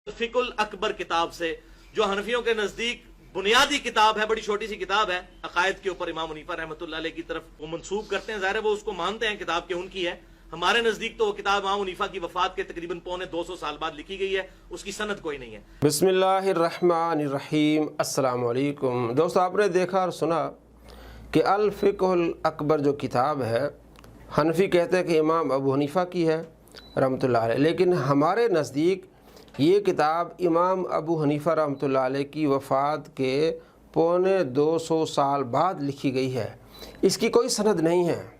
फिकुल अकबर किताब से, जो हनफियों के नजदीक बुनियादी किताब है, बड़ी छोटी सी किताब है, अकायद के ऊपर इमाम हनीफा रहमतुल्लाह अलैह की तरफ वो मंसूब करते हैं। ज़ाहिर है वो उसको मानते हैं किताब के उनकी है। हमारे नजदीक तो वो किताब इमाम हनीफा की वफात के तकरीबन 250 साल बाद लिखी गई है, उसकी सनद कोई नहीं है। बिस्मिल्लाहिर्रहमानिर्रहीम। अस्सलाम वालेकुम। दोस्तों, आपने देखा और सुना कि अल फ़िक़्हुल अकबर जो किताब है, हनफी कहते हैं कि इमाम अबू हनीफ़ा की है रहमतुल्लाह अलैह, लेकिन हमारे नज़दीक ये किताब इमाम अबू हनीफ़ा रहमतुल्लाह अलैह की वफ़ात के 250 साल बाद लिखी गई है। इसकी कोई सनद नहीं है।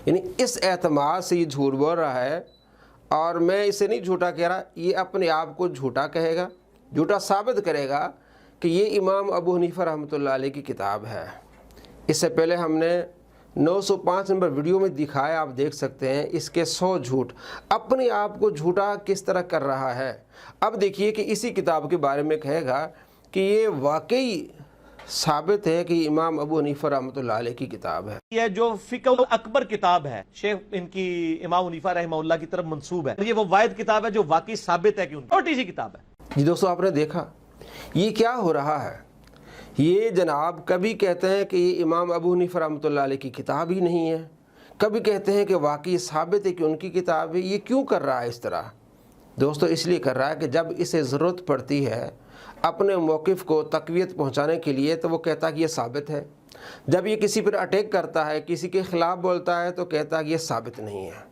यानी इस एतमाद से ये झूठ बोल रहा है, और मैं इसे नहीं झूठा कह रहा, ये अपने आप को झूठा कहेगा, झूठा साबित करेगा कि ये इमाम अबू हनीफ़ा रहमतुल्लाह अलैह की किताब है। इससे पहले हमने 905 नंबर वीडियो में दिखाया, आप देख सकते हैं इसके 100 झूठ। अपने आप को झूठा किस तरह कर रहा है। अब देखिए कि इसी किताब के बारे में कहेगा कि ये वाकई साबित है कि इमाम अबू हनीफ़ा रहमतुल्लाह अलैह की किताब है। ये जो फिकुल अकबर किताब है, शेख इनकी इमाम हनीफा रहमतुल्लाह की तरफ मंसूब है। ये वो वाहिद किताब है जो वाकई साबित है कि उनकी छोटी सी किताब है। जी दोस्तों, आपने देखा ये क्या हो रहा है। ये जनाब कभी कहते हैं कि ये इमाम अबू हनीफ़ा रहमतुल्लाह अलैह की किताब ही नहीं है, कभी कहते हैं कि वाकई साबित है कि उनकी किताब है। ये क्यों कर रहा है इस तरह? दोस्तों, इसलिए कर रहा है कि जब इसे ज़रूरत पड़ती है अपने मौक़िफ़ को तक़वियत पहुँचाने के लिए, तो वो कहता है कि ये साबित है। जब ये किसी पर अटैक करता है, किसी के ख़िलाफ़ बोलता है, तो कहता है कि ये साबित नहीं है।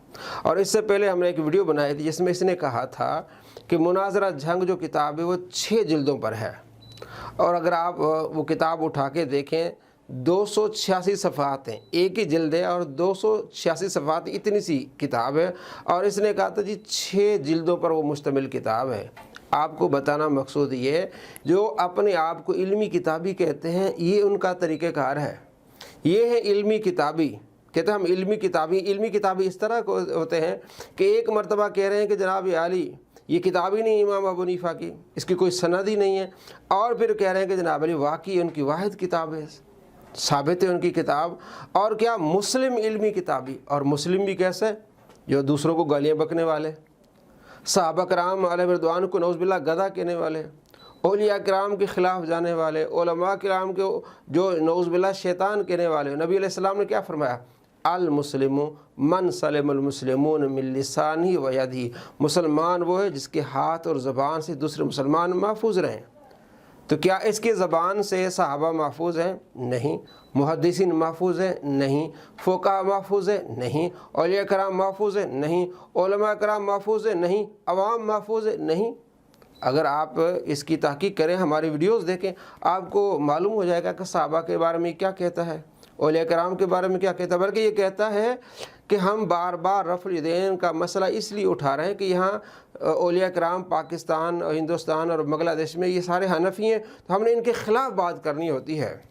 और इससे पहले हमने एक वीडियो बनाई थी जिसमें इसने कहा था कि मुनाज़रा जंग जो किताब है वो 6 जिल्दों पर है, और अगर आप वो किताब उठा के देखें 286 सफ़हात हैं, एक ही जिल्द है और 286 सफ़हात, इतनी सी किताब है। और इसने कहा था जी 6 जिल्दों पर वो मुश्तमिल किताब है। आपको बताना मकसूद ये, जो अपने आप को इल्मी किताबी कहते हैं, ये उनका तरीक़ेकार है। ये है इल्मी किताबी, कहते हैं हम इल्मी किताबी इस तरह को होते हैं कि एक मरतबा कह रहे हैं कि जनाब अली ये किताब ही नहीं इमाम अबू हनीफ़ा की, इसकी कोई सनद ही नहीं है, और फिर कह रहे हैं कि जनाब अली वाकई उनकी वाहिद किताब है, साबित है उनकी किताब। और क्या मुस्लिम इल्मी किताबी, और मुस्लिम भी कैसे, जो दूसरों को गालियाँ बकने वाले, सहाबा कराम अलैहिम रिदवान को नौज़ुबिल्लाह गधा कहने वाले, औलिया कराम के ख़िलाफ़ जाने वाले, उलमा कराम के जो नौज़ुबिल्लाह शैतान कहने वाले। नबी अलैहिस्सलाम ने क्या फरमाया? अल मुस्लिमु मन सलिमल मुस्लिमून मिन लिसानिही व यदिही। मुसलमान वो है जिसके हाथ और ज़बान से दूसरे मुसलमान महफूज रहें। तो क्या इसके ज़बान से सहाबा महफूज हैं? नहीं। मुहद्दिसीन महफूज हैं? नहीं। फ़ुक़हा महफूज हैं? नहीं। औलिया कराम महफूज हैं? नहीं। उलमा कराम महफूज हैं? नहीं। अवाम महफूज हैं? नहीं। अगर आप इसकी तहक़ीक़ करें, हमारी वीडियोस देखें, आपको मालूम हो जाएगा कि सहाबा के बारे में क्या कहता है, औलिया कराम के बारे में क्या कहता है। बल्कि ये कहता है कि हम बार बार रफ़्ल यदैन का मसला इसलिए उठा रहे हैं कि यहाँ औलिया कराम पाकिस्तान और हिंदुस्तान और बांग्लादेश में ये सारे हनफ़ी हैं, तो हमने इनके ख़िलाफ़ बात करनी होती है।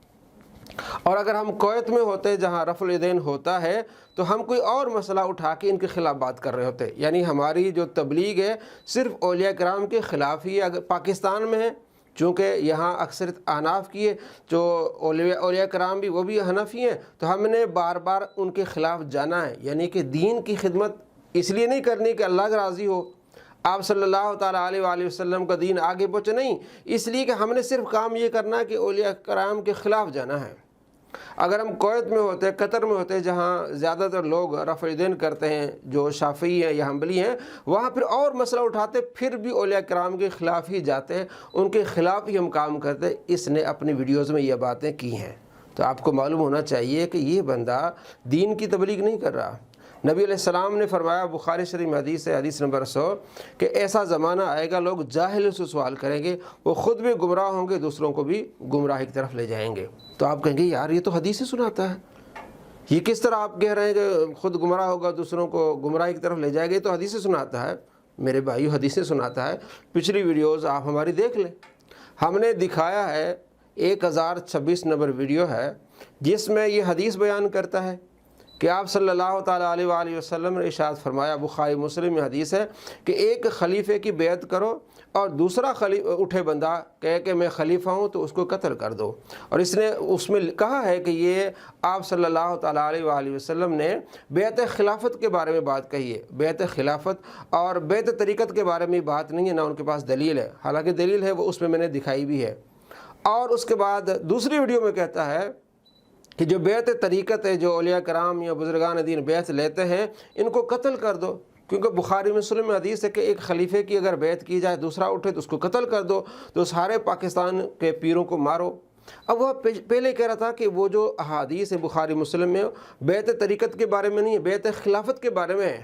और अगर हम कुवैत में होते जहाँ रफ़्ल यदैन होता है, तो हम कोई और मसला उठा के इनके ख़िलाफ़ बात कर रहे होते। यानी हमारी जो तबलीग है सिर्फ़ औलिया कराम के ख़िलाफ़ ही। अगर पाकिस्तान में है, चूँकि यहाँ अक्सरियत अहनाफ की है, जो औलिया कराम भी वो भी हनफ़ी हैं, तो हमने बार बार उनके ख़िलाफ़ जाना है। यानी कि दीन की खिदमत इसलिए नहीं करनी कि अल्लाह का राज़ी हो, आप सल्लल्लाहु ताला अलैहि वसल्लम का दीन आगे पहुँचे, नहीं, इसलिए कि हमने सिर्फ़ काम ये करना है कि औलिया कराम के ख़िलाफ़ जाना है। अगर हम कुवैत में होते, कतर में होते, जहाँ ज़्यादातर लोग रफ़्ल यदैन करते हैं, जो शाफ़ी हैं या हम्बली हैं, वहाँ फिर और मसला उठाते, फिर भी औलिया कराम के ख़िलाफ़ ही जाते, उनके ख़िलाफ़ ही हम काम करते। इसने अपनी वीडियोज़ में ये बातें की हैं। तो आपको मालूम होना चाहिए कि ये बंदा दीन की तबलीग नहीं कर रहा। नबी अलैहिस्सलाम ने फरमाया, बुखारी शरीफ में हदीस है, हदीस नंबर 100, कि ऐसा ज़माना आएगा लोग जाहिल से सवाल करेंगे, वो ख़ुद भी गुमराह होंगे, दूसरों को भी गुमराही की तरफ ले जाएंगे। तो आप कहेंगे यार ये तो हदीस से सुनाता है, ये किस तरह आप कह रहे हैं कि ख़ुद गुमराह होगा, दूसरों को गुमराही की तरफ ले जाएगा, ये तो हदीस से सुनाता है। मेरे भाई, हदीस से सुनाता है। पिछली वीडियोज़ आप हमारी देख लें, हमने दिखाया है 1026 नंबर वीडियो है जिसमें ये हदीस बयान करता है کہ آپ صلی اللہ تعالیٰ علیہ وآلہ وسلم نے ارشاد فرمایا، بخاری مسلم میں حدیث ہے کہ ایک خلیفے کی بیعت کرو اور دوسرا اٹھے بندہ کہے کہ میں خلیفہ ہوں تو اس کو قتل کر دو۔ اور اس نے اس میں کہا ہے کہ یہ آپ صلی اللہ تعالیٰ علیہ وآلہ وسلم نے بیعت خلافت کے بارے میں بات کہی ہے۔ بیعت خلافت اور بیعت طریقت کے بارے میں بات نہیں ہے، نہ ان کے پاس دلیل ہے، حالانکہ دلیل ہے وہ اس میں نے دکھائی بھی ہے۔ اور اس کے بعد دوسری ویڈیو میں کہتا ہے کہ جو بیعت طریقت ہے، جو اولیاء کرام یا بزرگان دین بیعت لیتے ہیں، ان کو قتل کر دو، کیونکہ بخاری مسلم میں حدیث ہے کہ ایک خلیفے کی اگر بیعت کی جائے، دوسرا اٹھے تو اس کو قتل کر دو، تو سارے پاکستان کے پیروں کو مارو۔ اب وہ پہلے کہہ رہا تھا کہ وہ جو احادیث ہے بخاری مسلم میں بیعت طریقت کے بارے میں نہیں ہے، بیعت خلافت کے بارے میں ہے،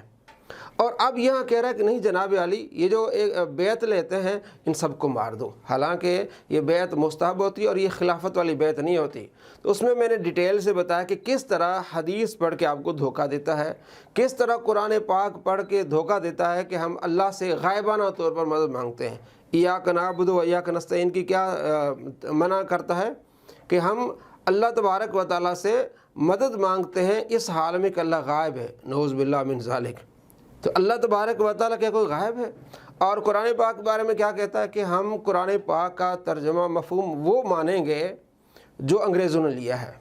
اور اب یہاں کہہ رہا ہے کہ نہیں جناب علی، یہ جو بیعت لیتے ہیں ان سب کو مار دو، حالانکہ یہ بیعت مستحب ہوتی ہے اور یہ خلافت والی بیعت نہیں ہوتی۔ تو اس میں نے ڈیٹیل سے بتایا کہ کس طرح حدیث پڑھ کے آپ کو دھوکہ دیتا ہے، کس طرح قرآن پاک پڑھ کے دھوکہ دیتا ہے کہ ہم اللہ سے غائبانہ طور پر مدد مانگتے ہیں۔ ایاک نعبد و ایاک نستعین کی کیا منع کرتا ہے کہ ہم اللہ تبارک و تعالیٰ سے مدد مانگتے ہیں اس حال میں کہ اللہ غائب ہے، نعوذ باللہ من ذالک۔ تو اللہ تبارک و تعالیٰ کیا کوئی غائب ہے؟ اور قرآن پاک کے بارے میں کیا کہتا ہے کہ ہم قرآن پاک کا ترجمہ مفہوم وہ مانیں گے جو انگریزوں نے لیا ہے۔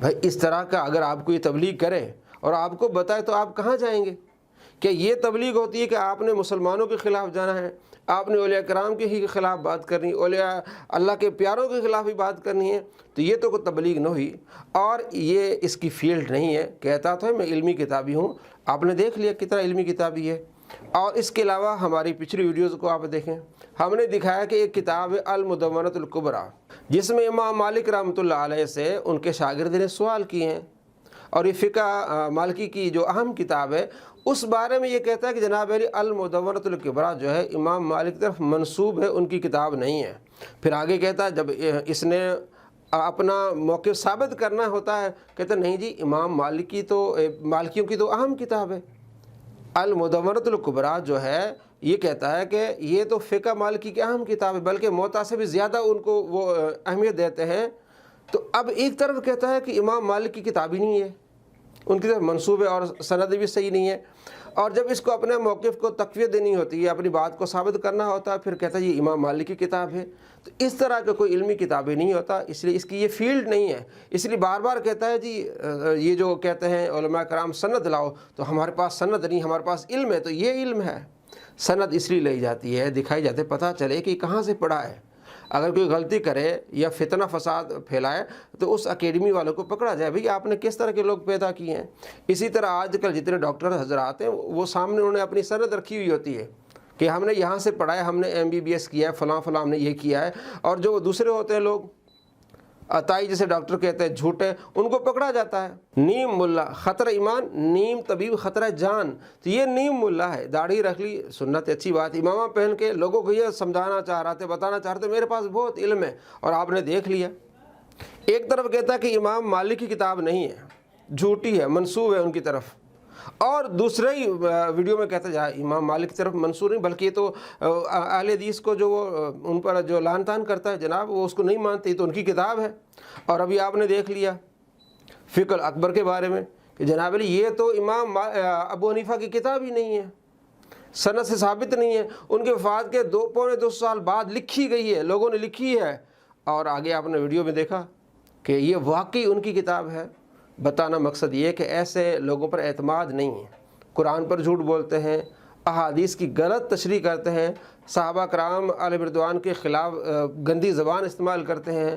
بھائی اس طرح کا اگر آپ کو یہ تبلیغ کرے اور آپ کو بتائے تو آپ کہاں جائیں گے؟ کہ یہ تبلیغ ہوتی ہے کہ آپ نے مسلمانوں کے خلاف جانا ہے، آپ نے اولیاء کرام کے ہی خلاف بات کرنی، اولیاء اللہ کے پیاروں کے خلاف ہی بات کرنی ہے، تو یہ تو کوئی تبلیغ نہ ہوئی، اور یہ اس کی فیلڈ نہیں ہے۔ کہتا تو ہے میں علمی کتابی ہوں، آپ نے دیکھ لیا کتنا علمی کتابی ہے۔ اور اس کے علاوہ ہماری پچھلی ویڈیوز کو آپ دیکھیں، ہم نے دکھایا کہ ایک کتاب ہے المدونۃ الکبریٰ، جس میں امام مالک رحمۃ اللہ علیہ سے ان کے شاگرد نے سوال کیے ہیں، اور یہ فقہ مالکی کی جو اہم کتاب ہے اس بارے میں یہ کہتا ہے کہ جناب علی المدونۃ الکبریٰ جو ہے امام مالک کی طرف منسوب ہے، ان کی کتاب نہیں ہے۔ پھر آگے کہتا ہے جب اس نے اپنا موقف ثابت کرنا ہوتا ہے کہتا ہے نہیں جی امام مالکیوں کی تو اہم کتاب ہے۔ المدونۃ الکبریٰ جو ہے یہ کہتا ہے کہ یہ تو فقہ مالکی کی اہم کتاب ہے، بلکہ موطا سے بھی زیادہ ان کو وہ اہمیت دیتے ہیں۔ تو اب ایک طرف کہتا ہے کہ امام مالک کی کتاب ہی نہیں ہے، ان کی طرف منسوب ہے اور سند بھی صحیح نہیں ہے، اور جب اس کو اپنے موقف کو تقویت دینی ہوتی ہے، اپنی بات کو ثابت کرنا ہوتا ہے، پھر کہتا ہے یہ امام مالک کی کتاب ہے۔ تو اس طرح کا کوئی علمی کتابیں نہیں ہوتا، اس لیے اس کی یہ فیلڈ نہیں ہے، اس لیے بار بار کہتا ہے جی یہ جو کہتے ہیں علماء کرام سند لاؤ، تو ہمارے پاس سند نہیں، ہمارے پاس علم ہے۔ تو یہ علم ہے، سند اس لیے لی جاتی ہے، دکھائی جاتے پتہ چلے کہ کہاں سے پڑھا ہے۔ اگر کوئی غلطی کرے یا فتنہ فساد پھیلائے تو اس اکیڈمی والوں کو پکڑا جائے، بھئی آپ نے کس طرح کے لوگ پیدا کیے ہیں۔ اسی طرح آج کل جتنے ڈاکٹر حضرات ہیں وہ سامنے انہوں نے اپنی سند رکھی ہوئی ہوتی ہے کہ ہم نے یہاں سے پڑھا ہے، ہم نے MBBS کیا ہے، فلاں فلاں ہم نے یہ کیا ہے، اور جو دوسرے ہوتے ہیں لوگ عطائی جیسے ڈاکٹر کہتے ہیں جھوٹے، ان کو پکڑا جاتا ہے۔ نیم ملا خطرہ ایمان، نیم طبیب خطرہ جان۔ تو یہ نیم ملا ہے، داڑھی رکھ لی سنت اچھی بات، امامہ پہن کے لوگوں کو یہ سمجھانا چاہ رہا تھے، بتانا چاہ رہے تھے میرے پاس بہت علم ہے، اور آپ نے دیکھ لیا۔ ایک طرف کہتا ہے کہ امام مالک کی کتاب نہیں ہے، جھوٹی ہے، منسوب ہے ان کی طرف، اور دوسرے ہی ویڈیو میں کہتا جا امام مالک کی طرف منسوب نہیں، بلکہ یہ تو اہل حدیث کو جو وہ ان پر جو لعن طعن کرتا ہے جناب، وہ اس کو نہیں مانتے، تو ان کی کتاب ہے۔ اور ابھی آپ نے دیکھ لیا فقہ الاکبر کے بارے میں کہ جناب علی یہ تو امام ابو حنیفہ کی کتاب ہی نہیں ہے، سند سے ثابت نہیں ہے، ان کے وفات کے پونے 2 سال بعد لکھی گئی ہے، لوگوں نے لکھی ہے، اور آگے آپ نے ویڈیو میں دیکھا کہ یہ واقعی ان کی کتاب ہے۔ بتانا مقصد یہ ہے کہ ایسے لوگوں پر اعتماد نہیں ہے، قرآن پر جھوٹ بولتے ہیں، احادیث کی غلط تشریح کرتے ہیں، صحابہ کرام علیہ رضوان کے خلاف گندی زبان استعمال کرتے ہیں،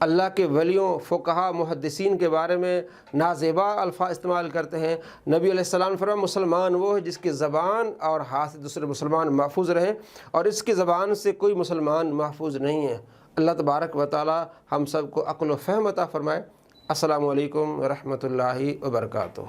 اللہ کے ولیوں فقہا محدثین کے بارے میں نازیبا الفاظ استعمال کرتے ہیں۔ نبی علیہ السلام فرمایا مسلمان وہ ہے جس کی زبان اور ہاتھ سے دوسرے مسلمان محفوظ رہیں، اور اس کی زبان سے کوئی مسلمان محفوظ نہیں ہے۔ اللہ تبارک و تعالی ہم سب کو عقل و فہم عطا فرمائے۔ السلام علیکم ورحمۃ اللہ وبرکاتہ۔